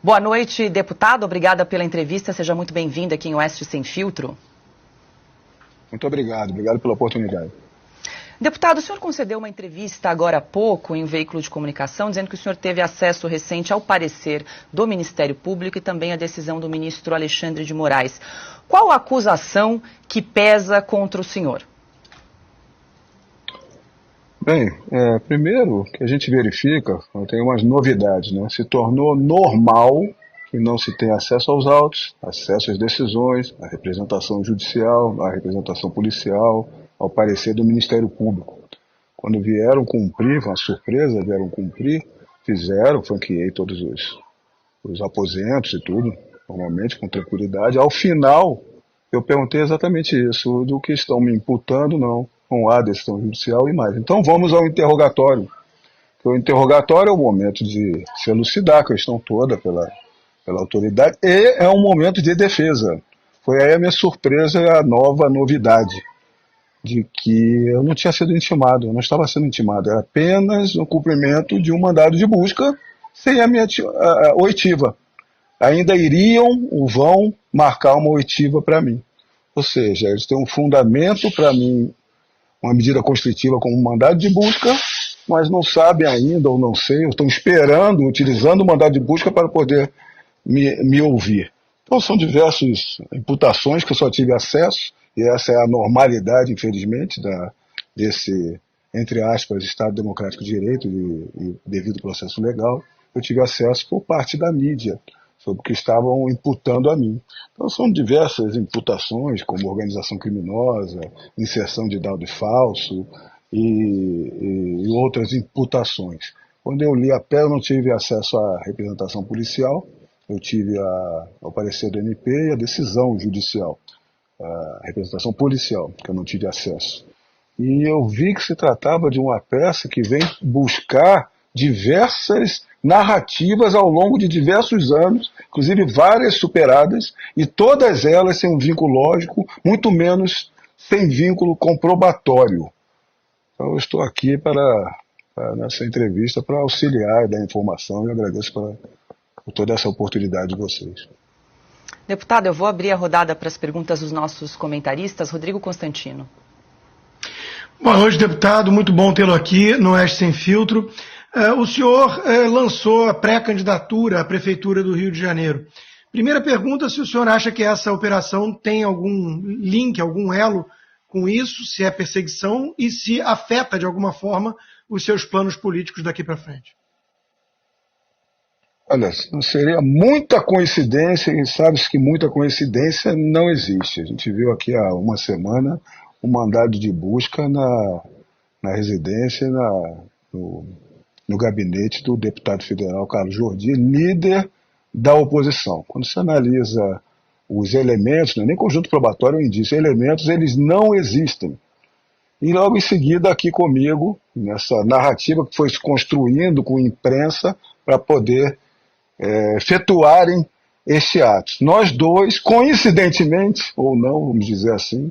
Boa noite, deputado. Obrigada pela entrevista. Seja muito bem-vindo aqui em Oeste Sem Filtro. Muito obrigado. Obrigado pela oportunidade. Deputado, o senhor concedeu uma entrevista agora há pouco em um veículo de comunicação, dizendo que o senhor teve acesso recente ao parecer do Ministério Público e também à decisão do ministro Alexandre de Moraes. Qual a acusação que pesa contra o senhor? Bem, primeiro que a gente verifica, tem umas novidades, né? Se tornou normal que não se tenha acesso aos autos, acesso às decisões, à representação judicial, à representação policial, ao parecer do Ministério Público. Quando vieram cumprir, foi uma surpresa, vieram cumprir, fizeram, franqueei todos os aposentos e tudo, normalmente, com tranquilidade. Ao final, eu perguntei exatamente isso, do que estão me imputando, não há decisão judicial e mais. Então vamos ao interrogatório. O interrogatório é o momento de se elucidar a questão toda pela autoridade e é um momento de defesa. Foi aí a minha surpresa, a nova novidade, de que eu não tinha sido intimado, eu não estava sendo intimado, era apenas o cumprimento de um mandado de busca sem a minha oitiva. Ainda iriam ou vão marcar uma oitiva para mim. Ou seja, eles têm um fundamento para mim, uma medida constritiva como um mandado de busca, mas não sabem ainda, ou não sei, ou estão esperando, utilizando o mandado de busca para poder me ouvir. Então são diversas imputações que eu só tive acesso, e essa é a normalidade, infelizmente, desse, entre aspas, Estado Democrático de Direito e devido processo legal. Eu tive acesso por parte da mídia, sobre o que estavam imputando a mim. Então são diversas imputações, como organização criminosa, inserção de dado falso e outras imputações. Quando eu li a pé, eu não tive acesso à representação policial, eu tive ao parecer do MP e a decisão judicial, a representação policial, que eu não tive acesso. E eu vi que se tratava de uma peça que vem buscar diversas narrativas ao longo de diversos anos, inclusive várias superadas, e todas elas sem um vínculo lógico, muito menos sem vínculo comprobatório. Então eu estou aqui nessa entrevista para auxiliar e dar informação, e agradeço por toda essa oportunidade de vocês. Deputado, eu vou abrir a rodada para as perguntas dos nossos comentaristas. Rodrigo Constantino. Boa noite, deputado. Muito bom tê-lo aqui no Oeste Sem Filtro. O senhor lançou a pré-candidatura à Prefeitura do Rio de Janeiro. Primeira pergunta, se o senhor acha que essa operação tem algum link, algum elo com isso, se é perseguição e se afeta de alguma forma os seus planos políticos daqui para frente. Olha, seria muita coincidência, e sabe-se que muita coincidência não existe. A gente viu aqui há uma semana um mandado de busca na residência, no gabinete do deputado federal Carlos Jordi, líder da oposição. Quando se analisa os elementos, não é nem conjunto probatório ou indício, elementos, eles não existem. E logo em seguida aqui comigo, nessa narrativa que foi se construindo com imprensa para poder efetuarem este ato. Nós dois, coincidentemente, ou não, vamos dizer assim,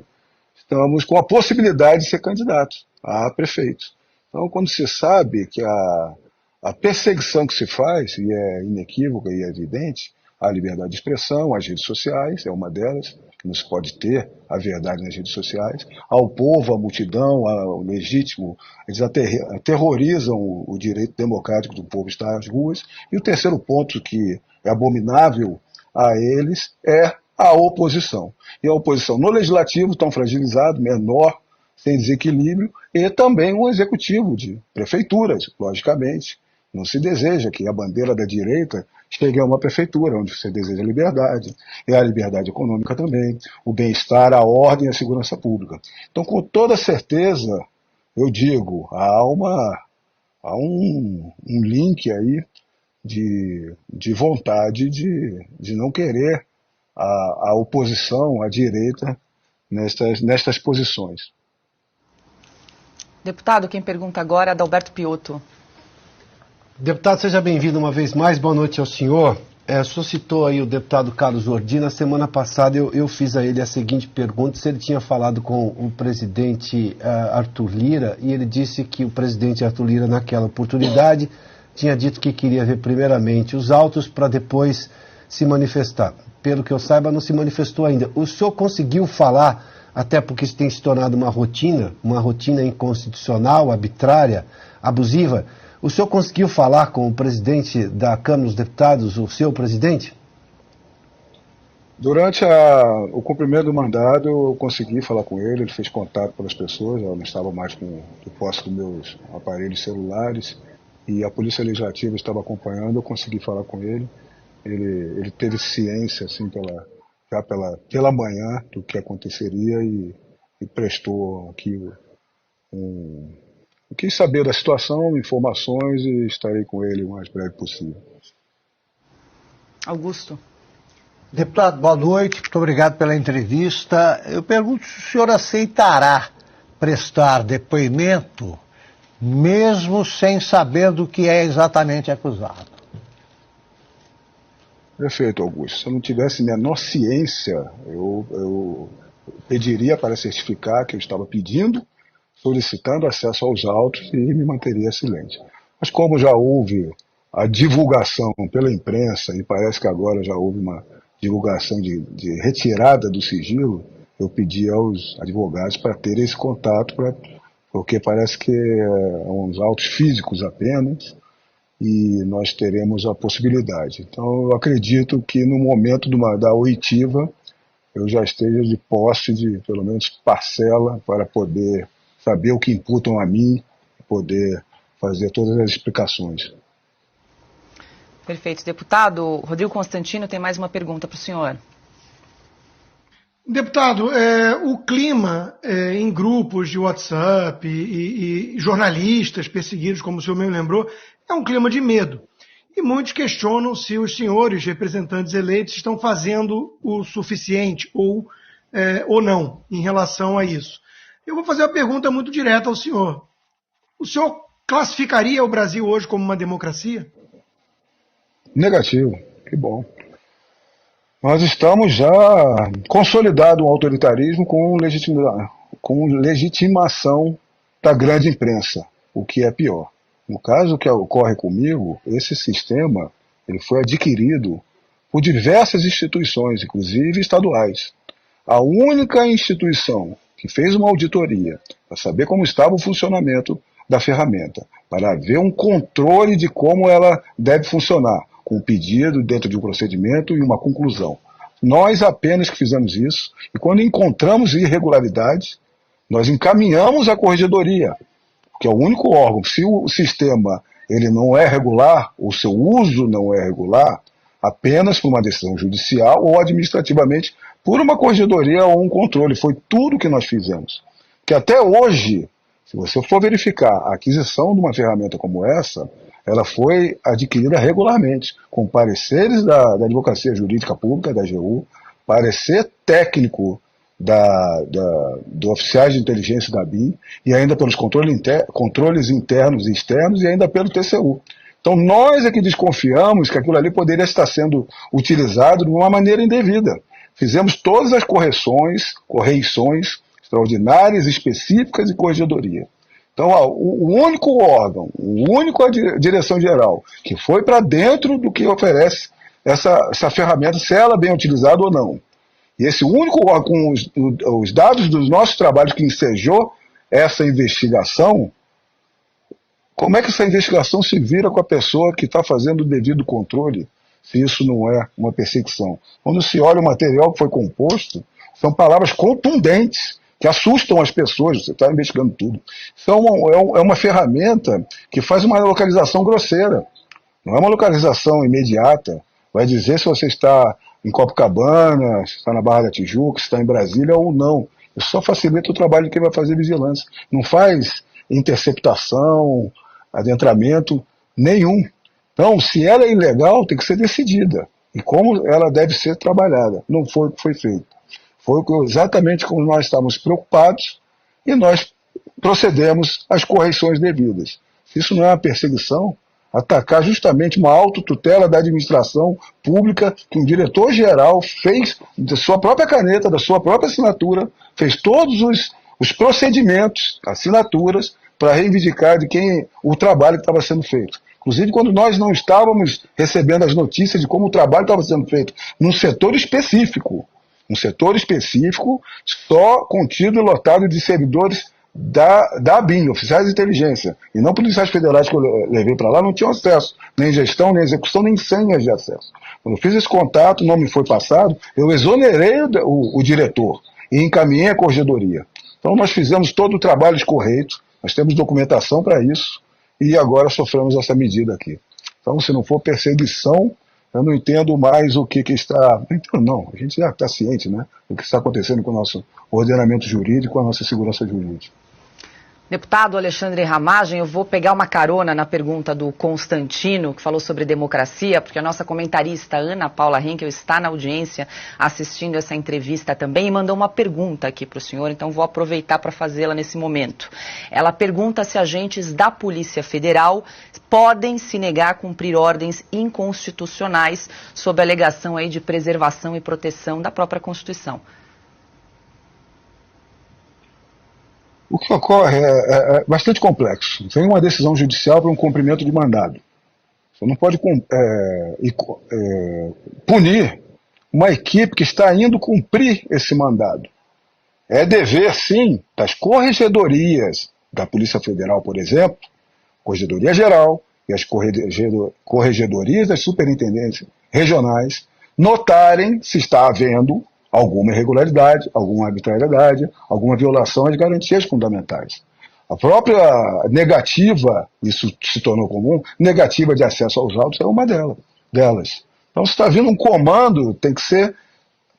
estamos com a possibilidade de ser candidatos a prefeito. Então, quando se sabe que a perseguição que se faz, e é inequívoca e é evidente, a liberdade de expressão, as redes sociais, é uma delas, que não se pode ter a verdade nas redes sociais, ao povo, à multidão, ao legítimo, eles aterrorizam o direito democrático do povo estar às ruas. E o terceiro ponto que é abominável a eles é a oposição. E a oposição no legislativo, tão fragilizado, menor, sem desequilíbrio, e também um executivo de prefeituras, logicamente. Não se deseja que a bandeira da direita chegue a uma prefeitura, onde você deseja liberdade, e a liberdade econômica também, o bem-estar, a ordem e a segurança pública. Então, com toda certeza, eu digo, há um link aí de vontade de não querer a oposição, a direita, nestas posições. Deputado, quem pergunta agora é Adalberto Piotto. Deputado, seja bem-vindo uma vez mais. Boa noite ao senhor. O senhor citou aí o deputado Carlos Jordi. Na semana passada eu fiz a ele a seguinte pergunta, se ele tinha falado com o presidente Arthur Lira, e ele disse que o presidente Arthur Lira, naquela oportunidade, tinha dito que queria ver primeiramente os autos para depois se manifestar. Pelo que eu saiba, não se manifestou ainda. O senhor conseguiu falar, até porque isso tem se tornado uma rotina inconstitucional, arbitrária, abusiva. O senhor conseguiu falar com o presidente da Câmara dos Deputados, o seu presidente? Durante o cumprimento do mandado, eu consegui falar com ele, ele fez contato pelas pessoas, eu não estava mais com posse dos meus aparelhos celulares, e a Polícia Legislativa estava acompanhando, eu consegui falar com ele. Ele teve ciência, assim, já pela manhã do que aconteceria e prestou aqui quis saber da situação, informações, e estarei com ele o mais breve possível. Augusto. Deputado, boa noite, muito obrigado pela entrevista. Eu pergunto se o senhor aceitará prestar depoimento, mesmo sem saber do que é exatamente acusado. Perfeito, Augusto. Se eu não tivesse menor ciência, eu pediria para certificar que eu estava pedindo, solicitando acesso aos autos e me manteria silente. Mas como já houve a divulgação pela imprensa, e parece que agora já houve uma divulgação de retirada do sigilo, eu pedi aos advogados para ter esse contato, porque parece que são uns autos físicos apenas, e nós teremos a possibilidade. Então eu acredito que no momento da oitiva eu já esteja de posse de pelo menos parcela para poder saber o que imputam a mim, poder fazer todas as explicações. Perfeito. Deputado Rodrigo Constantino tem mais uma pergunta para o senhor. Deputado, o clima em grupos de WhatsApp e jornalistas perseguidos, como o senhor mesmo lembrou, é um clima de medo. E muitos questionam se os senhores representantes eleitos estão fazendo o suficiente ou não em relação a isso. Eu vou fazer uma pergunta muito direta ao senhor. O senhor classificaria o Brasil hoje como uma democracia? Negativo, que bom. Nós estamos já consolidado o autoritarismo com legitimação da grande imprensa, o que é pior. No caso que ocorre comigo, esse sistema ele foi adquirido por diversas instituições, inclusive estaduais. A única instituição que fez uma auditoria para saber como estava o funcionamento da ferramenta, para ver um controle de como ela deve funcionar, com um pedido dentro de um procedimento e uma conclusão. Nós apenas que fizemos isso, e quando encontramos irregularidades, nós encaminhamos a corregedoria, que é o único órgão. Se o sistema ele não é regular, o seu uso não é regular, apenas por uma decisão judicial ou administrativamente por uma corregedoria ou um controle. Foi tudo que nós fizemos. Que até hoje, se você for verificar a aquisição de uma ferramenta como essa, ela foi adquirida regularmente, com pareceres da Advocacia Jurídica Pública, da AGU, parecer técnico do oficiais de inteligência da BIM, e ainda pelos controles internos e externos, e ainda pelo TCU. Então nós é que desconfiamos que aquilo ali poderia estar sendo utilizado de uma maneira indevida. Fizemos todas as correições extraordinárias, específicas e corregedoria. Então, o único órgão, a direção-geral, que foi para dentro do que oferece essa ferramenta, se ela é bem utilizada ou não. E esse único órgão, com os dados dos nossos trabalhos que ensejou essa investigação, como é que essa investigação se vira com a pessoa que está fazendo o devido controle, se isso não é uma perseguição? Quando se olha o material que foi composto, são palavras contundentes, que assustam as pessoas, você está investigando tudo. Então é uma ferramenta que faz uma localização grosseira, não é uma localização imediata. Vai dizer se você está em Copacabana, se está na Barra da Tijuca, se está em Brasília ou não. Isso só facilita o trabalho de quem vai fazer vigilância. Não faz interceptação, adentramento nenhum. Então, se ela é ilegal, tem que ser decidida. E como ela deve ser trabalhada. Não foi o que foi feito. Foi exatamente como nós estávamos preocupados e nós procedemos às correções devidas. Se isso não é uma perseguição, atacar justamente uma autotutela da administração pública que um diretor-geral fez da sua própria caneta, da sua própria assinatura, fez todos os procedimentos, assinaturas, para reivindicar de quem o trabalho que estava sendo feito. inclusive quando nós não estávamos recebendo as notícias de como o trabalho estava sendo feito num setor específico, só contido e lotado de servidores da ABIN, oficiais de inteligência, e não policiais federais que eu levei para lá, não tinham acesso, nem gestão, nem execução, nem senhas de acesso. Quando eu fiz esse contato, não me foi passado, eu exonerei o diretor e encaminhei a corregedoria. Então nós fizemos todo o trabalho correto, nós temos documentação para isso, e agora sofremos essa medida aqui. Então, se não for perseguição, eu não entendo mais o que está... Não, a gente já está ciente, né, do que está acontecendo com o nosso ordenamento jurídico, com a nossa segurança jurídica. Deputado Alexandre Ramagem, eu vou pegar uma carona na pergunta do Constantino, que falou sobre democracia, porque a nossa comentarista Ana Paula Henkel está na audiência assistindo essa entrevista também e mandou uma pergunta aqui para o senhor, então vou aproveitar para fazê-la nesse momento. Ela pergunta se agentes da Polícia Federal podem se negar a cumprir ordens inconstitucionais sob a alegação aí de preservação e proteção da própria Constituição. O que ocorre é bastante complexo. Vem uma decisão judicial para um cumprimento de mandado. Você não pode punir uma equipe que está indo cumprir esse mandado. É dever, sim, das corregedorias da Polícia Federal, por exemplo, Corregedoria Geral e as corregedorias das superintendências regionais, notarem se está havendo alguma irregularidade, alguma arbitrariedade, alguma violação às garantias fundamentais. A própria negativa, isso se tornou comum, negativa de acesso aos autos é uma delas. Então, se está vindo um comando, tem que ser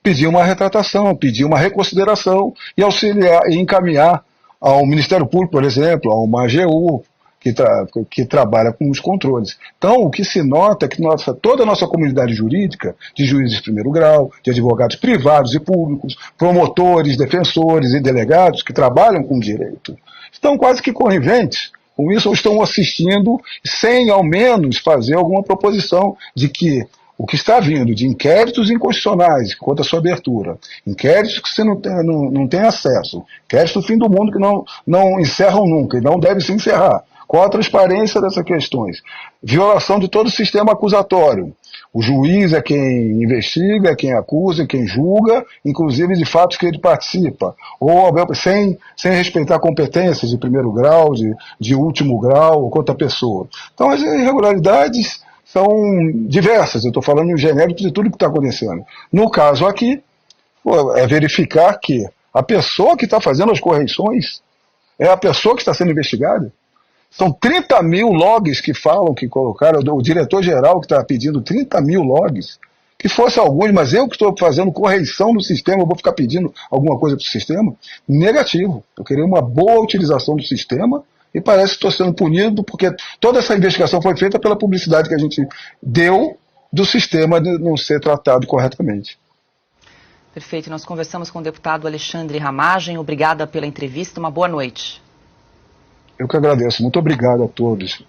pedir uma retratação, pedir uma reconsideração e auxiliar e encaminhar ao Ministério Público, por exemplo, a uma AGU, que trabalha com os controles. Então, o que se nota é que toda a nossa comunidade jurídica, de juízes de primeiro grau, de advogados privados e públicos, promotores, defensores e delegados que trabalham com direito, estão quase que coniventes com isso, ou estão assistindo sem, ao menos, fazer alguma proposição de que o que está vindo de inquéritos inconstitucionais quanto à sua abertura, inquéritos que você não tem acesso, inquéritos do fim do mundo que não encerram nunca e não devem se encerrar. Qual a transparência dessas questões? Violação de todo o sistema acusatório. O juiz é quem investiga, é quem acusa, é quem julga, inclusive de fatos que ele participa. Ou sem respeitar competências de primeiro grau, de último grau, ou quanto à pessoa. Então as irregularidades são diversas. Eu estou falando em genérico de tudo que está acontecendo. No caso aqui, é verificar que a pessoa que está fazendo as correções é a pessoa que está sendo investigada. São 30 mil logs que falam que colocaram, o diretor-geral que está pedindo 30 mil logs, que fosse alguns, mas eu que estou fazendo correção no sistema, eu vou ficar pedindo alguma coisa para o sistema? Negativo. Eu queria uma boa utilização do sistema e parece que estou sendo punido porque toda essa investigação foi feita pela publicidade que a gente deu do sistema de não ser tratado corretamente. Perfeito. Nós conversamos com o deputado Alexandre Ramagem. Obrigada pela entrevista. Uma boa noite. Eu que agradeço. Muito obrigado a todos.